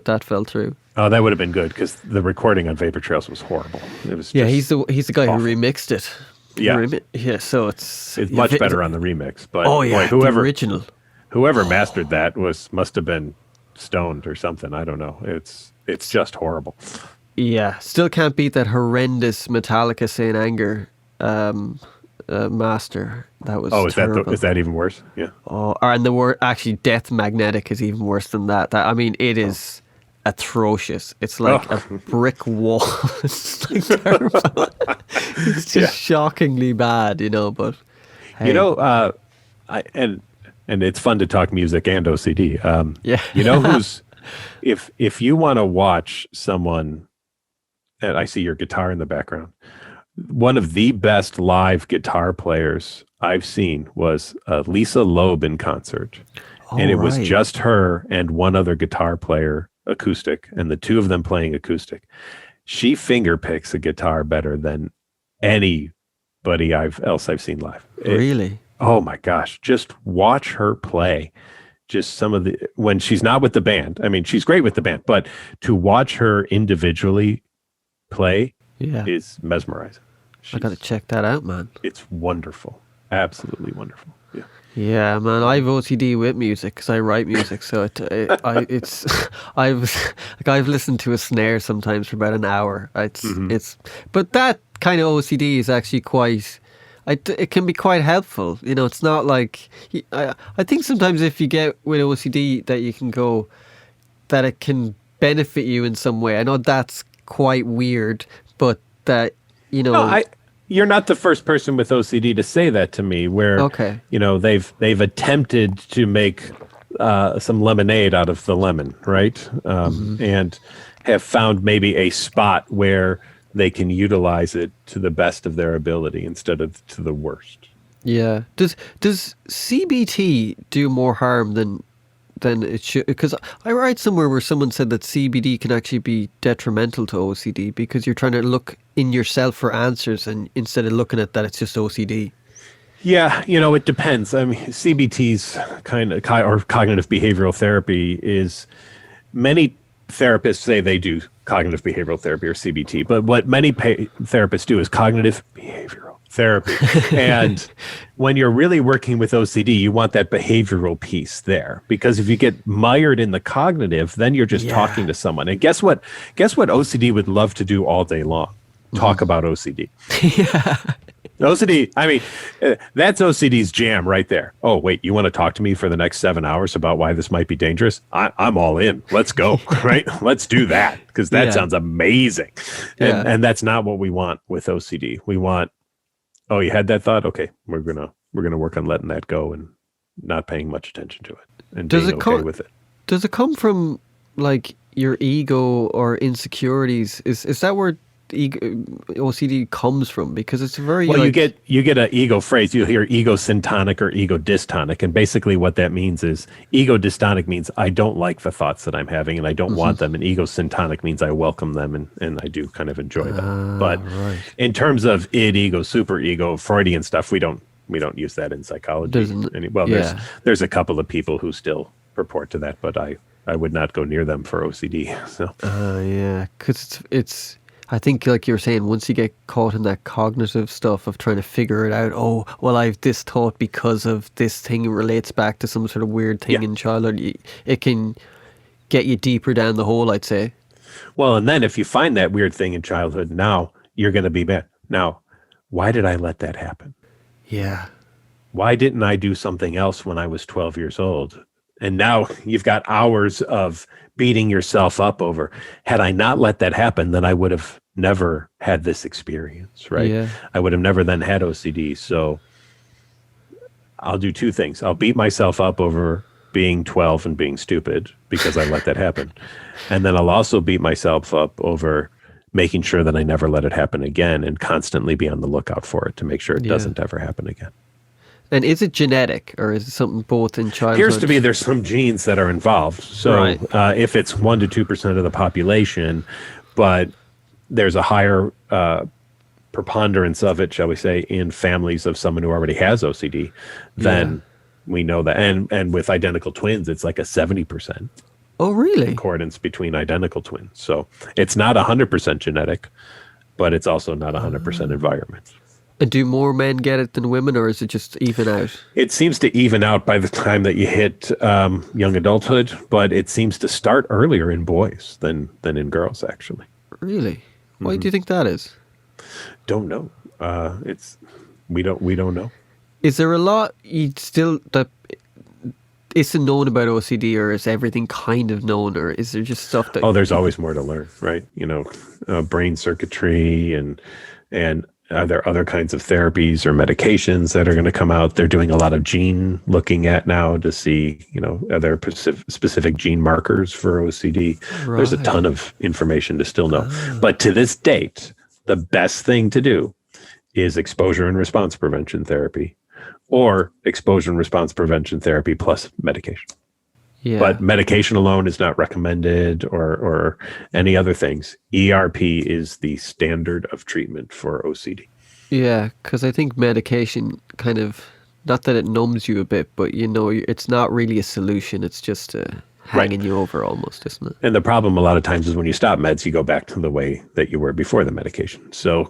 that fell through. Oh, that would have been good because the recording on Vapor Trails was horrible. It was. He's the guy who remixed it. Yeah. So it's much better on the remix. But the original. Whoever mastered that must have been stoned or something. I don't know. It's just horrible. Yeah, still can't beat that horrendous Metallica Saint Anger master. That was Oh, terrible. is that even worse? Yeah. Oh, and the word actually Death Magnetic is even worse than that. That I mean, it Oh. is atrocious. It's like a Oh. brick wall. It's like terrible. It's Yeah. just shockingly bad, But You hey, know, I and it's fun to talk music and OCD. yeah, You know who's if you want to watch someone, and I see your guitar in the background. One of the best live guitar players I've seen was Lisa Loeb in concert, and all it was right, just her and one other guitar player acoustic, and the two of them playing acoustic. She finger picks a guitar better than anybody I've seen live. really, Oh my gosh, just watch her play. Just some of the when she's not with the band. I mean, she's great with the band, but to watch her individually play yeah. is mesmerizing. I gotta check that out, man. It's wonderful, absolutely wonderful. Yeah, Yeah, man, I have OCD with music because I write music, so it's I've listened to a snare sometimes for about an hour. But that kind of OCD is actually quite. It can be quite helpful. It's not like I think sometimes if you get with OCD that you can go that it can benefit you in some way. I know that's quite weird, but that no, you're not the first person with OCD to say that to me. Where okay, they've attempted to make some lemonade out of the lemon, right? And have found maybe a spot where they can utilize it to the best of their ability instead of to the worst. yeah. Does CBT do more harm than it should? Because I read somewhere where someone said that CBD can actually be detrimental to OCD because you're trying to look in yourself for answers, and instead of looking at that, it's just OCD. Yeah, it depends. I mean, CBT's or cognitive behavioral therapy is many therapists say they do cognitive behavioral therapy or CBT, but what many therapists do is cognitive behavioral therapy. And when you're really working with OCD, you want that behavioral piece there, because if you get mired in the cognitive, then you're just talking to someone. And guess what OCD would love to do all day long? Talk about OCD. Yeah. OCD, I mean, that's OCD's jam right there. Oh, wait, you want to talk to me for the next 7 hours about why this might be dangerous? I'm all in. Let's go, right? Let's do that, because that sounds amazing. And that's not what we want with OCD. We want, oh, you had that thought? Okay, we're gonna work on letting that go and not paying much attention to it and being okay with it. Does it come from like your ego or insecurities? Is that where OCD comes from? Because it's very you get an ego phrase. You hear ego syntonic or ego dystonic, and basically what that means is ego dystonic means I don't like the thoughts that I'm having and I don't want them, and ego syntonic means I welcome them and I do kind of enjoy them. But in terms of id, ego, super ego, Freudian stuff, we don't use that in psychology. There's a couple of people who still purport to that, but I would not go near them for OCD. So because it's I think, like you were saying, once you get caught in that cognitive stuff of trying to figure it out, oh, well, I've this thought because of this thing relates back to some sort of weird thing in childhood, it can get you deeper down the hole, I'd say. Well, and then if you find that weird thing in childhood, now you're going to be bad. Now, why did I let that happen? Yeah. Why didn't I do something else when I was 12 years old? And now you've got hours of beating yourself up over, had I not let that happen, then I would have never had this experience, right? Yeah. I would have never then had OCD. So I'll do two things. I'll beat myself up over being 12 and being stupid because I let that happen. And then I'll also beat myself up over making sure that I never let it happen again and constantly be on the lookout for it to make sure it doesn't ever happen again. And is it genetic, or is it something both in childhood? Appears to be there's some genes that are involved. So if it's 1% to 2% of the population, but there's a higher preponderance of it, shall we say, in families of someone who already has OCD, then we know that. And with identical twins, it's like a 70%. Oh, really? Concordance between identical twins. So it's not 100% genetic, but it's also not 100% environment. And do more men get it than women, or is it just even out? It seems to even out by the time that you hit young adulthood, but it seems to start earlier in boys than in girls, actually. Really? Why do you think that is? Don't know. We don't know. Is there a lot that isn't known about OCD, or is everything kind of known, or is there just stuff that? Oh, there's always more to learn, right? Brain circuitry and are there other kinds of therapies or medications that are going to come out? They're doing a lot of gene looking at now to see, are there specific gene markers for OCD? Right. There's a ton of information to still know. But to this date, the best thing to do is exposure and response prevention therapy, or exposure and response prevention therapy plus medication. Yeah. But medication alone is not recommended, or any other things. ERP is the standard of treatment for OCD. Yeah, because I think medication kind of, not that it numbs you a bit, but it's not really a solution. It's just hanging you over almost, isn't it? And the problem a lot of times is when you stop meds, you go back to the way that you were before the medication. So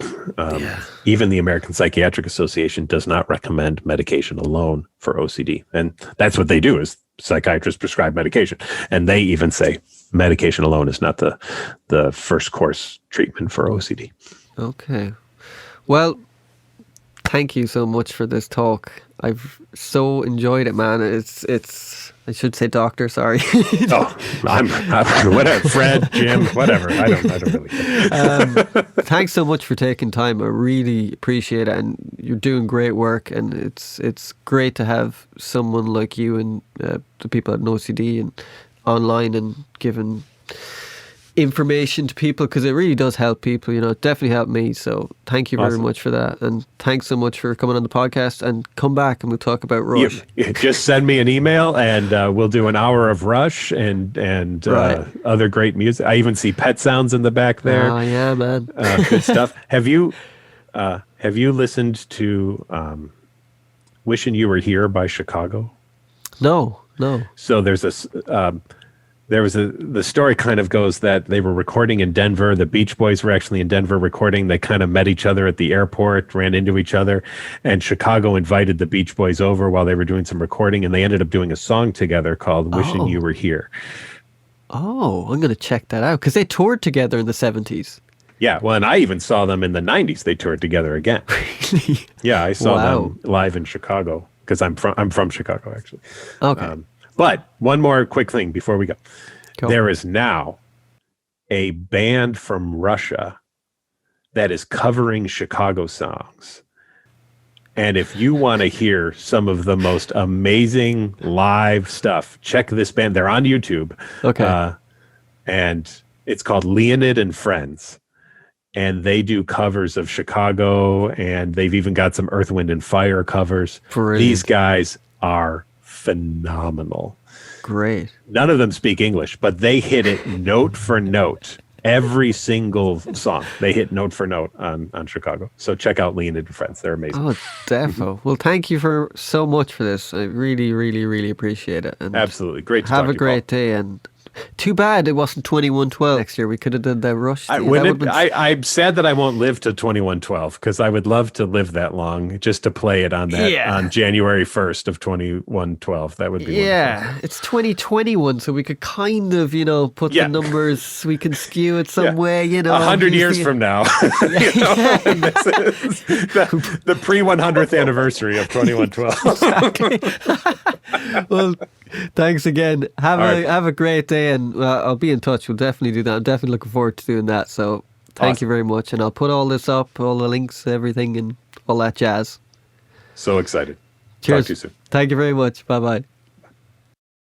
even the American Psychiatric Association does not recommend medication alone for OCD. And that's what they do, is psychiatrists prescribe medication. And they even say medication alone is not the first course treatment for OCD. Okay. Well, thank you so much for this talk. I've so enjoyed it, man. It's I should say doctor, sorry. I'm whatever, Fred, Jim, whatever. I don't really care. Thanks so much for taking time. I really appreciate it, and you're doing great work, and it's great to have someone like you and the people at OCD and online and giving information to people, because it really does help people. It definitely helped me, so thank you very much for that, and thanks so much for coming on the podcast, and come back and we'll talk about Rush. Just send me an email and we'll do an hour of Rush and other great music. I even see Pet Sounds in the back there. Oh yeah, man. Good stuff. Have you listened to Wishing You Were Here by Chicago? No. So there's the story kind of goes that they were recording in Denver. The Beach Boys were actually in Denver recording. They kind of met each other at the airport, ran into each other, and Chicago invited the Beach Boys over while they were doing some recording, and they ended up doing a song together called Wishing You Were Here. Oh, I'm going to check that out, because they toured together in the 70s. Yeah, well, and I even saw them in the 90s. They toured together again. Really? Yeah, I saw them live in Chicago, because I'm from Chicago, actually. Okay. But one more quick thing before we go. Cool. There is now a band from Russia that is covering Chicago songs. And if you want to hear some of the most amazing live stuff, check this band. They're on YouTube. Okay. And it's called Leonid and Friends. And they do covers of Chicago, and they've even got some Earth, Wind, and Fire covers. Brilliant. These guys are phenomenal. Great. None of them speak English, but they hit it note for note. Every single song they hit note for note on Chicago. So check out Leonid and Friends. They're amazing. Oh, defo. Well, thank you so much for this. I really, really, really appreciate it. And absolutely. Great to have talk a great day, and too bad it wasn't 2112 next year. We could have done that Rush. I'm sad that I won't live to 2112, because I would love to live that long just to play it on January 1st of 2112. That would be wonderful. It's 2021, so we could kind of, put the numbers, we can skew it some way, 100 years from now. This is the pre-100th anniversry of 2112. Exactly. Well, thanks again. Have a great day, and I'll be in touch. We'll definitely do that. I'm definitely looking forward to doing that. So thank you very much, and I'll put all this up, all the links, everything, and all that jazz. So excited. Cheers. Talk to you soon. Thank you very much. Bye-bye.